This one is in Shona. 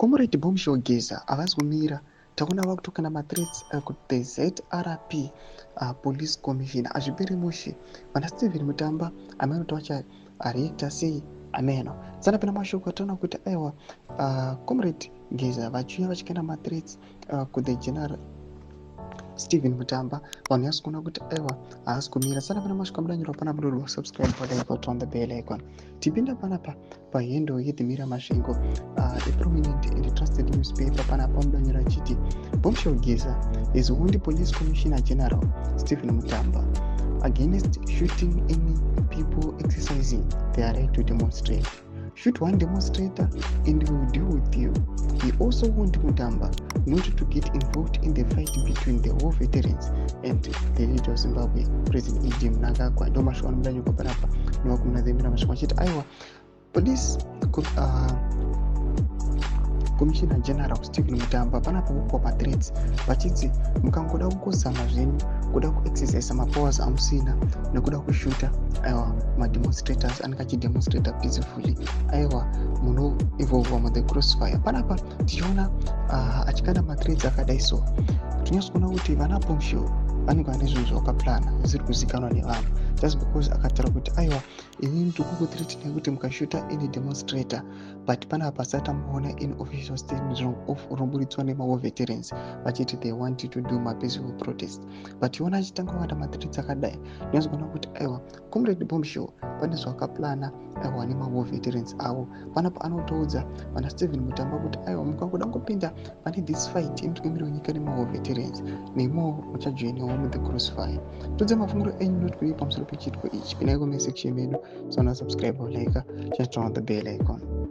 Comrade Bombshell Geza havasi kumira. Takuona vava kutokana mathreats kuti the ZRP police commissioner hazviperi mushe vana Stephen Mutamba amene wacha reactor sei ameno sana pena mashoko ataona kuti aiwa Comrade Geza vachiuya vachikana mathreats the general Stephen Mutamba vanhu yasi kuona kuti aiwa haasi kumira sana pana masvika mudanyirwa pana mudori wa subscribe padaiko turn the bell icon tipinda panapa pahendo yeThe Mirror Masvingo a prominent and trusted newspaper panapa mudanyira achiti Bombshell Geza is warned police commissioner general Stephen Mutamba against shooting any people exercising their right to demonstrate. Shoot one demonstrator and we will deal with you. He also warned Mutamba not to get involved in the fight between the war veterans and the leader of Zimbabwe, President E.J. Mnangagwa. Ndo mashwana mdanyo kwa panapa niwa kumuna The Mirror Masvingo chita aiwa police commissioner general Stephen Mutamba panapa kukwa mathreats vachidzi mukangoda kungozama zvenyu kuda kuexercise mapowers amusina nekuda kushuta aiwa mademonstrators anenge achidemonstrata peacefully aiwa muno involvwa muthe crossfire panapa tichiona achikanda mathreats akadai so tinyatso kuona kuti vana Bombshell vanenge vane zvinhu zvavakaplana zvisiri kuzikanwa nevanhu just because akataura kuti aiwa inini ndikukuthreatening kuti mukashuta any demonstrator but panapa pasati tamuona in official statement rinobuditswa nemawar veterans vachiti they want to do peaceful protest but iona achitanga kuwanda mathreats akadai ndinozogona kuti aiwa Comrade Bombshell pane zvavakaplana aiwa nemawar veterans avo panapa anotoudza vana Stephen Mutamba kuti aiwa mukangoda kungopinda pane this fight inotungamirwa nyika nemawar veterans nemo muchajoinawo muthe crossfire tudze mafunguro enyu noti kuri pamusoro pechitiko ichi pinai comment section medu subscribe like turn on the bell icon.